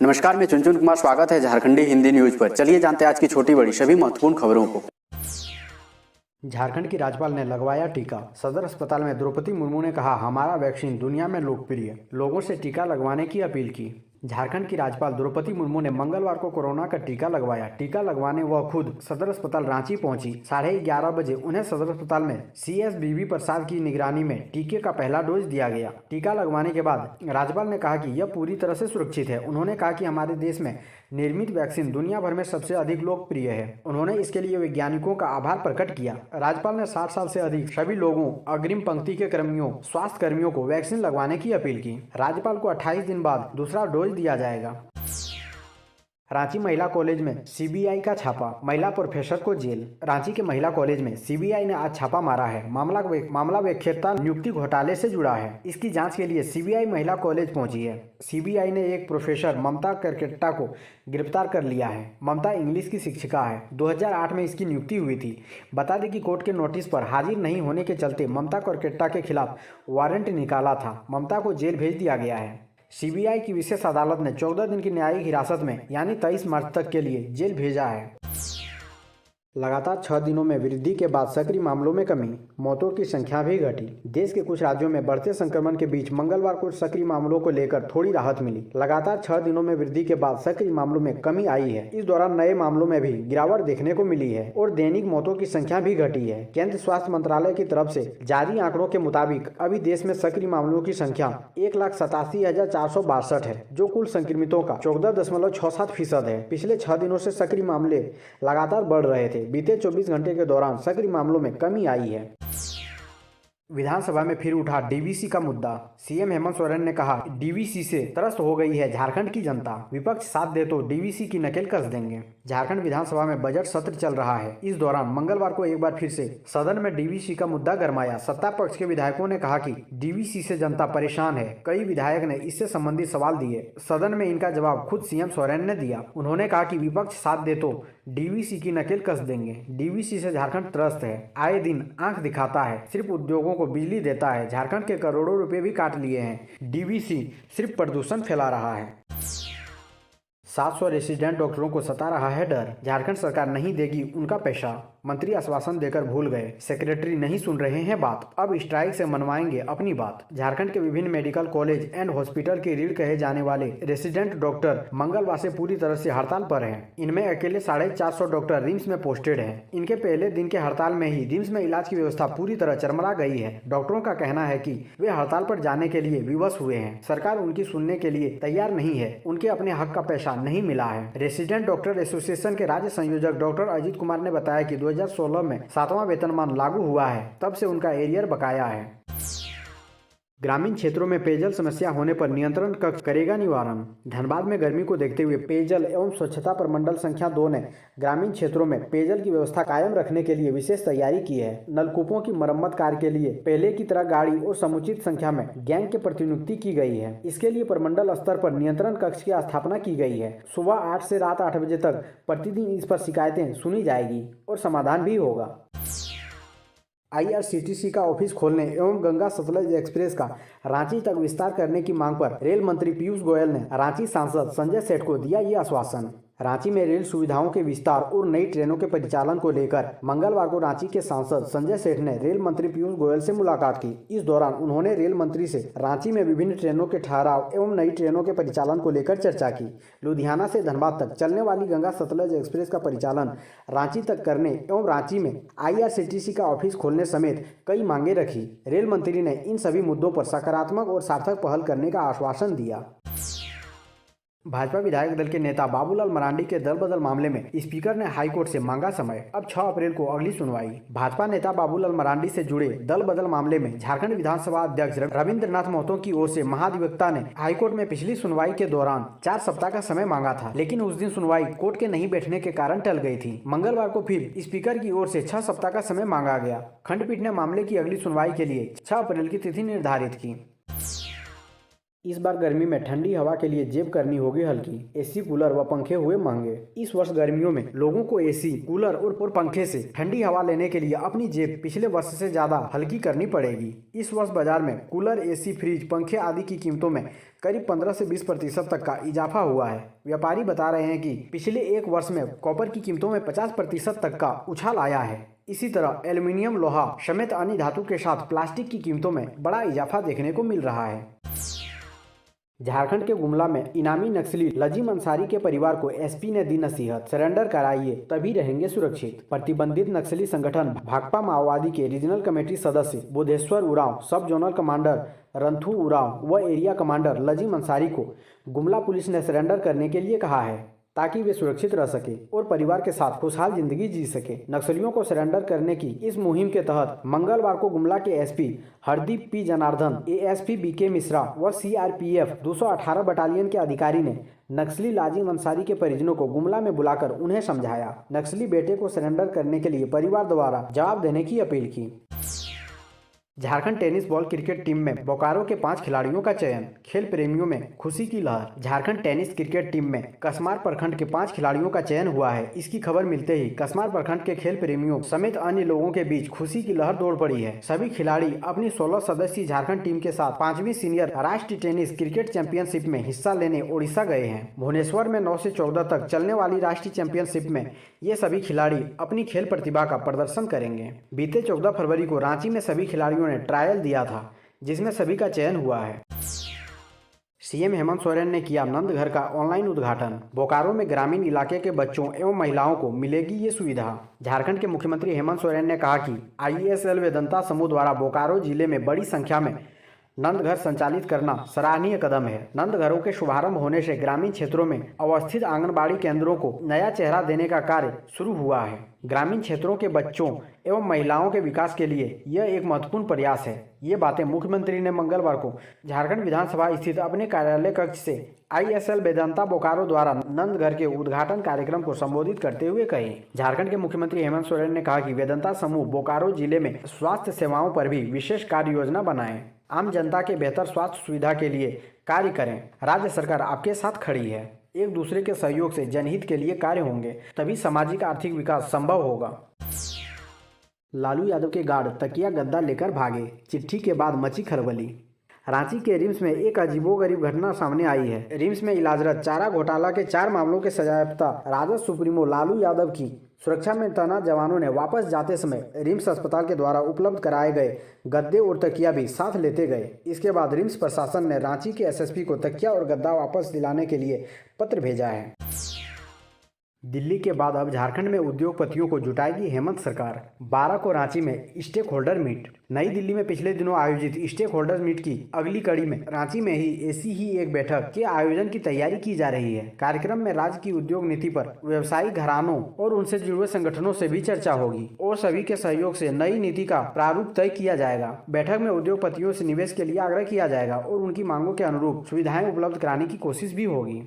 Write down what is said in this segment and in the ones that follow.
नमस्कार, मैं चुनचुन कुमार। स्वागत है झारखंडी हिंदी न्यूज पर। चलिए जानते हैं आज की छोटी बड़ी सभी महत्वपूर्ण खबरों को। झारखंड की राज्यपाल ने लगवाया टीका। सदर अस्पताल में द्रौपदी मुर्मू ने कहा, हमारा वैक्सीन दुनिया में लोकप्रिय। लोगों से टीका लगवाने की अपील की। झारखंड की राज्यपाल द्रौपदी मुर्मू ने मंगलवार को कोरोना का टीका लगवाया। टीका लगवाने वह खुद सदर अस्पताल रांची पहुंची। 11:30 बजे उन्हें सदर अस्पताल में CS बीबी प्रसाद की निगरानी में टीके का पहला डोज दिया गया। टीका लगवाने के बाद राज्यपाल ने कहा कि यह पूरी तरह से सुरक्षित है। उन्होंने कहा कि हमारे देश में निर्मित वैक्सीन दुनिया भर में सबसे अधिक लोकप्रिय है। उन्होंने इसके लिए वैज्ञानिकों का आभार प्रकट किया। राज्यपाल ने 60 साल से अधिक सभी लोगों, अग्रिम पंक्ति के कर्मियों, स्वास्थ्य कर्मियों को वैक्सीन लगवाने की अपील की। राज्यपाल को 28 दिन बाद दूसरा डोज दिया जाएगा। रांची महिला कॉलेज में CBI का छापा, महिला प्रोफेसर को जेल। रांची के महिला कॉलेज में CBI ने आज छापा मारा है। मामला व्याख्याता नियुक्ति घोटाले से जुड़ा है। इसकी जांच के लिए CBI महिला कॉलेज पहुंची है। CBI ने एक प्रोफेसर ममता करकेट्टा को गिरफ्तार कर लिया है। ममता इंग्लिश की शिक्षिका है। 2008 में इसकी नियुक्ति हुई थी। बता दें कि कोर्ट के नोटिस पर हाजिर नहीं होने के चलते ममता करकेट्टा के खिलाफ वारंट निकाला था। ममता को जेल भेज दिया गया है। CBI की विशेष अदालत ने 14 दिन की न्यायिक हिरासत में यानी 23 मार्च तक के लिए जेल भेजा है। लगातार 6 दिनों में वृद्धि के बाद सक्रिय मामलों में कमी, मौतों की संख्या भी घटी। देश के कुछ राज्यों में बढ़ते संक्रमण के बीच मंगलवार को सक्रिय मामलों को लेकर थोड़ी राहत मिली। लगातार 6 दिनों में वृद्धि के बाद सक्रिय मामलों में कमी आई है। इस दौरान नए मामलों में भी गिरावट देखने को मिली है और दैनिक मौतों की संख्या भी घटी है। केंद्रीय स्वास्थ्य मंत्रालय की तरफ से जारी आंकड़ों के मुताबिक अभी देश में सक्रिय मामलों की संख्या 1,87,462 है, जो कुल संक्रमितों का 14.67% है। पिछले 6 दिनों से सक्रिय मामले लगातार बढ़ रहे थे। बीते 24 घंटे के दौरान सक्रिय मामलों में कमी आई है। विधानसभा में फिर उठा DVC का मुद्दा। CM हेमंत सोरेन ने कहा, DVC से त्रस्त हो गई है झारखंड की जनता। विपक्ष साथ दे तो DVC की नकेल कस देंगे। झारखंड विधानसभा में बजट सत्र चल रहा है। इस दौरान मंगलवार को एक बार फिर से सदन में DVC का मुद्दा गरमाया। सत्ता पक्ष के विधायकों ने कहा कि DVC से जनता परेशान है। कई विधायक ने इससे संबंधित सवाल दिए। सदन में इनका जवाब खुद CM सोरेन ने दिया। उन्होंने कहा कि विपक्ष साथ दे तो DVC की नकेल कस देंगे। DVC से झारखंड त्रस्त है, आए दिन आंख दिखाता है, सिर्फ उद्योगों को बिजली देता है। झारखंड के करोड़ों रुपए भी काट लिए हैं। DVC सिर्फ प्रदूषण फैला रहा है। 700 रेसिडेंट डॉक्टरों को सता रहा है डर। झारखंड सरकार नहीं देगी उनका पैसा। मंत्री आश्वासन देकर भूल गए। सेक्रेटरी नहीं सुन रहे हैं बात। अब स्ट्राइक से मनवाएंगे अपनी बात। झारखंड के विभिन्न मेडिकल कॉलेज एंड हॉस्पिटल के रीढ़ कहे जाने वाले रेसिडेंट डॉक्टर मंगलवार से पूरी तरह से हड़ताल पर हैं। इनमें अकेले 450 डॉक्टर रिम्स में पोस्टेड हैं। इनके पहले दिन के हड़ताल में ही रिम्स में इलाज की व्यवस्था पूरी तरह चरमरा गई है। डॉक्टरों का कहना है कि वे हड़ताल पर जाने के लिए विवश हुए हैं। सरकार उनकी सुनने के लिए तैयार नहीं है। उनके अपने हक का पैसा नहीं मिला है। रेसिडेंट डॉक्टर एसोसिएशन के राज्य संयोजक डॉक्टर अजीत कुमार ने बताया कि 2016 में 7वां वेतनमान लागू हुआ है, तब से उनका एरियर बकाया है। ग्रामीण क्षेत्रों में पेयजल समस्या होने पर नियंत्रण कक्ष करेगा निवारण। धनबाद में गर्मी को देखते हुए पेयजल एवं स्वच्छता प्रमंडल संख्या 2 ने ग्रामीण क्षेत्रों में पेयजल की व्यवस्था कायम रखने के लिए विशेष तैयारी की है। नलकूपों की मरम्मत कार्य के लिए पहले की तरह गाड़ी और समुचित संख्या में गैंग की प्रतिनियुक्ति की गई है। इसके लिए प्रमंडल स्तर पर नियंत्रण कक्ष की स्थापना की गई है। सुबह 8 से रात 8 बजे तक प्रतिदिन इस पर शिकायतें सुनी जाएगी और समाधान भी होगा। IRCTC का ऑफिस खोलने एवं गंगा सतलज एक्सप्रेस का रांची तक विस्तार करने की मांग पर रेल मंत्री पीयूष गोयल ने रांची सांसद संजय सेठ को दिया ये आश्वासन। रांची में रेल सुविधाओं के विस्तार और नई ट्रेनों के परिचालन को लेकर मंगलवार को रांची के सांसद संजय सेठ ने रेल मंत्री पीयूष गोयल से मुलाकात की। इस दौरान उन्होंने रेल मंत्री से रांची में विभिन्न ट्रेनों के ठहराव एवं नई ट्रेनों के परिचालन को लेकर चर्चा की। लुधियाना से धनबाद तक चलने वाली गंगा सतलज एक्सप्रेस का परिचालन रांची तक करने एवं रांची में IRCTC का ऑफिस खोलने समेत कई मांगे रखी। रेल मंत्री ने इन सभी मुद्दों पर सकारात्मक और सार्थक पहल करने का आश्वासन दिया। भाजपा विधायक दल के नेता बाबूलाल मरांडी के दल बदल मामले में स्पीकर ने हाईकोर्ट से मांगा समय। अब 6 अप्रैल को अगली सुनवाई। भाजपा नेता बाबूलाल मरांडी से जुड़े दल बदल मामले में झारखंड विधानसभा अध्यक्ष रविंद्रनाथ महतो की ओर से महाधिवक्ता ने हाईकोर्ट में पिछली सुनवाई के दौरान 4 सप्ताह का समय मांगा था, लेकिन उस दिन सुनवाई कोर्ट के नहीं बैठने के कारण टल गई थी। मंगलवार को फिर स्पीकर की ओर से 6 सप्ताह का समय मांगा गया। खंडपीठ ने मामले की अगली सुनवाई के लिए 6 अप्रैल की तिथि निर्धारित की। इस बार गर्मी में ठंडी हवा के लिए जेब करनी होगी हल्की। एसी, कूलर व पंखे हुए महंगे। इस वर्ष गर्मियों में लोगों को एसी, कूलर और पंखे से ठंडी हवा लेने के लिए अपनी जेब पिछले वर्ष से ज्यादा हल्की करनी पड़ेगी। इस वर्ष बाजार में कूलर, एसी, फ्रिज, पंखे आदि की कीमतों में करीब 15 से 20% तक का इजाफा हुआ है। व्यापारी बता रहे हैं कि पिछले एक वर्ष में कॉपर की कीमतों में 50% तक का उछाल आया है। इसी तरह एल्यूमिनियम, लोहा समेत अन्य धातु के साथ प्लास्टिक की कीमतों में बड़ा इजाफा देखने को मिल रहा है। झारखंड के गुमला में इनामी नक्सली लजीम अंसारी के परिवार को एसपी ने दी नसीहत, सरेंडर कराइए तभी रहेंगे सुरक्षित। प्रतिबंधित नक्सली संगठन भाकपा माओवादी के रीजनल कमेटी सदस्य बुधेश्वर उरांव, सब जोनल कमांडर रंथू उरांव व एरिया कमांडर लजीम अंसारी को गुमला पुलिस ने सरेंडर करने के लिए कहा है ताकि वे सुरक्षित रह सके और परिवार के साथ खुशहाल जिंदगी जी सके। नक्सलियों को सरेंडर करने की इस मुहिम के तहत मंगलवार को गुमला के SP Hardeep P Janardhan, ASP BK Mishra व सीआरपीएफ 218 बटालियन के अधिकारी ने नक्सली लाजिम अंसारी के परिजनों को गुमला में बुलाकर उन्हें समझाया। नक्सली बेटे को सरेंडर करने के लिए परिवार द्वारा जवाब देने की अपील की। Jharkhand tennis ball cricket team में बोकारो के 5 खिलाड़ियों का चयन, खेल प्रेमियों में खुशी की लहर। झारखंड टेनिस क्रिकेट टीम में कसमार प्रखंड के 5 खिलाड़ियों का चयन हुआ है। इसकी खबर मिलते ही कसमार प्रखंड के खेल प्रेमियों समेत अन्य लोगों के बीच खुशी की लहर दौड़ पड़ी है। सभी खिलाड़ी अपनी 16 सदस्यीय झारखंड टीम के साथ 5वीं सीनियर राष्ट्रीय टेनिस क्रिकेट चैंपियनशिप में हिस्सा लेने ओडिशा गए हैं। भुवनेश्वर में 9 से 14 तक चलने वाली राष्ट्रीय चैंपियनशिप में ये सभी खिलाड़ी अपनी खेल प्रतिभा का प्रदर्शन करेंगे। बीते 14 फरवरी को रांची में सभी खिलाड़ियों ने ट्रायल दिया था, जिसमें सभी का चयन हुआ है। सीएम हेमंत सोरेन ने किया नंद घर का ऑनलाइन उद्घाटन। बोकारो में ग्रामीण इलाके के बच्चों एवं महिलाओं को मिलेगी ये सुविधा। झारखंड के मुख्यमंत्री हेमंत सोरेन ने कहा कि IESL वेदांता समूह द्वारा बोकारो जिले में बड़ी संख्या में नंद घर संचालित करना सराहनीय कदम है। नंद घरों के शुभारंभ होने से ग्रामीण क्षेत्रों में अवस्थित आंगनबाड़ी केंद्रों को नया चेहरा देने का कार्य शुरू हुआ है। ग्रामीण क्षेत्रों के बच्चों एवं महिलाओं के विकास के लिए यह एक महत्वपूर्ण प्रयास है। ये बातें मुख्यमंत्री ने मंगलवार को झारखंड विधानसभा स्थित अपने कार्यालय कक्ष से ISL वेदांता बोकारो द्वारा नंद घर के उद्घाटन कार्यक्रम को संबोधित करते हुए कही। झारखंड के मुख्यमंत्री हेमंत सोरेन ने कहा कि वेदांता समूह बोकारो जिले में स्वास्थ्य सेवाओं पर भी विशेष कार्य योजना बनाए, आम जनता के बेहतर स्वास्थ्य सुविधा के लिए कार्य करें। राज्य सरकार आपके साथ खड़ी है। एक दूसरे के सहयोग से जनहित के लिए कार्य होंगे, तभी सामाजिक आर्थिक विकास संभव होगा। लालू यादव के गार्ड तकिया गद्दा लेकर भागे, चिट्ठी के बाद मची खलबली। रांची के रिम्स में एक अजीबोगरीब घटना सामने आई है। रिम्स में इलाजरत चारा घोटाला के 4 मामलों के सजायाफ्ता राजद सुप्रीमो लालू यादव की सुरक्षा में तैनात जवानों ने वापस जाते समय रिम्स अस्पताल के द्वारा उपलब्ध कराए गए गद्दे और तकिया भी साथ लेते गए। इसके बाद रिम्स प्रशासन ने रांची के SSP को तकिया और गद्दा वापस दिलाने के लिए पत्र भेजा है। दिल्ली के बाद अब झारखंड में उद्योगपतियों को जुटाएगी हेमंत सरकार। 12 को रांची में स्टेक होल्डर मीट। नई दिल्ली में पिछले दिनों आयोजित स्टेक होल्डर मीट की अगली कड़ी में रांची में ही ऐसी ही एक बैठक के आयोजन की तैयारी की जा रही है। कार्यक्रम में राज्य की उद्योग नीति पर व्यवसायिक घरानों और उनसे जुड़े संगठनों से भी चर्चा होगी और सभी के सहयोग से नई नीति का प्रारूप तय किया जाएगा। बैठक में उद्योगपतियों से निवेश के लिए आग्रह किया जाएगा और उनकी मांगों के अनुरूप सुविधाएं उपलब्ध कराने की कोशिश भी होगी।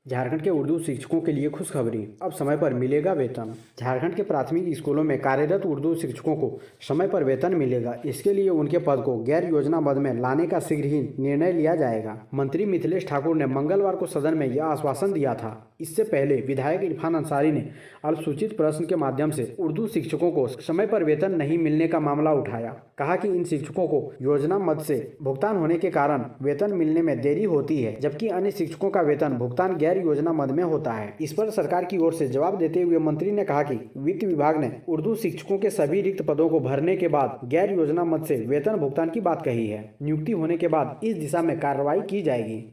झारखंड के उर्दू शिक्षकों के लिए खुशखबरी, अब समय पर मिलेगा वेतन। झारखंड के प्राथमिक स्कूलों में कार्यरत उर्दू शिक्षकों को समय पर वेतन मिलेगा। इसके लिए उनके पद को गैर योजना मद में लाने का शीघ्र ही निर्णय लिया जाएगा। मंत्री मिथिलेश ठाकुर ने मंगलवार को सदन में यह आश्वासन दिया था। इससे पहले विधायक इरफान अंसारी ने अल्पसूचित प्रश्न के माध्यम से उर्दू शिक्षकों को समय पर वेतन नहीं मिलने का मामला उठाया। कहा कि इन शिक्षकों को योजना मद से भुगतान होने के कारण वेतन मिलने में देरी होती है, जबकि अन्य शिक्षकों का वेतन भुगतान गैर योजना मद में होता है। इस पर सरकार की ओर से जवाब देते हुए मंत्री ने कहा कि वित्त विभाग ने उर्दू शिक्षकों के सभी रिक्त पदों को भरने के बाद गैर योजना मद से वेतन भुगतान की बात कही है। नियुक्ति होने के बाद इस दिशा में कार्रवाई की जाएगी।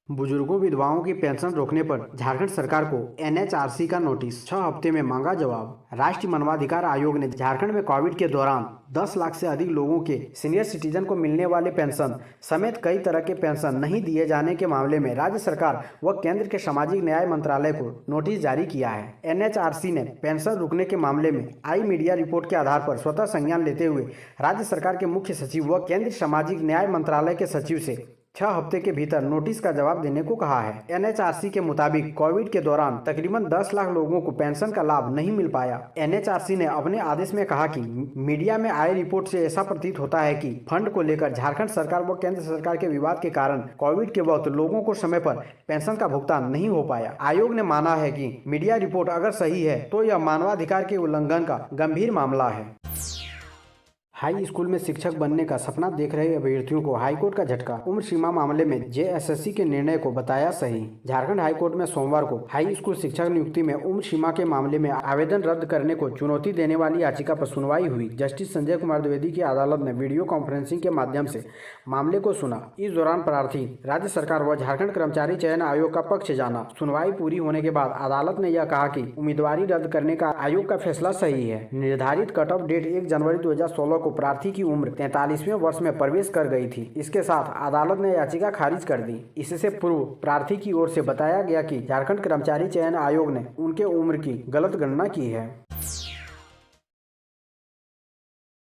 बुजुर्गों विधवाओं की पेंशन रोकने पर झारखंड सरकार को NHRC का नोटिस, 6 हफ्ते में मांगा जवाब। राष्ट्रीय मानवाधिकार आयोग ने झारखंड में कोविड के दौरान 10 लाख से अधिक लोगों के सीनियर सिटीजन को मिलने वाले पेंशन समेत कई तरह के पेंशन नहीं दिए जाने के मामले में राज्य सरकार व केंद्र के सामाजिक न्याय मंत्रालय को नोटिस जारी किया है। NHRC ने पेंशन रुकने के मामले में आई मीडिया रिपोर्ट के आधार पर स्वतः संज्ञान लेते हुए राज्य सरकार के मुख्य सचिव व केंद्रीय सामाजिक न्याय मंत्रालय के सचिव से 6 हफ्ते के भीतर नोटिस का जवाब देने को कहा है। एनएचआरसी के मुताबिक कोविड के दौरान तकरीबन 10 लाख लोगों को पेंशन का लाभ नहीं मिल पाया। एनएचआरसी ने अपने आदेश में कहा कि मीडिया में आए रिपोर्ट से ऐसा प्रतीत होता है कि फंड को लेकर झारखंड सरकार व केंद्र सरकार के विवाद के कारण कोविड के वक्त लोगों को समय पर पेंशन का भुगतान नहीं हो पाया। आयोग ने माना है कि मीडिया रिपोर्ट अगर सही है तो यह मानवाधिकार के उल्लंघन का गंभीर मामला है। हाई स्कूल में शिक्षक बनने का सपना देख रहे अभ्यर्थियों को हाईकोर्ट का झटका। उम्र सीमा मामले में जेएसएससी के निर्णय को बताया सही। झारखंड हाईकोर्ट में सोमवार को हाई स्कूल शिक्षक नियुक्ति में उम्र सीमा के मामले में आवेदन रद्द करने को चुनौती देने वाली याचिका पर सुनवाई हुई। जस्टिस संजय कुमार द्विवेदी की अदालत ने वीडियो कॉन्फ्रेंसिंग के माध्यम से मामले को सुना। इस दौरान प्रार्थी, राज्य सरकार व झारखंड कर्मचारी चयन आयोग का पक्ष जाना। सुनवाई पूरी होने के बाद अदालत ने यह कहा कि उम्मीदवारी रद्द करने का आयोग का फैसला सही है। निर्धारित कट ऑफ डेट 1 जनवरी 2016 को प्रार्थी की उम्र 43वें वर्ष में प्रवेश कर गई थी। इसके साथ अदालत ने याचिका खारिज कर दी। इससे पूर्व प्रार्थी की ओर से बताया गया कि झारखंड कर्मचारी चयन आयोग ने उनके उम्र की गलत गणना की है।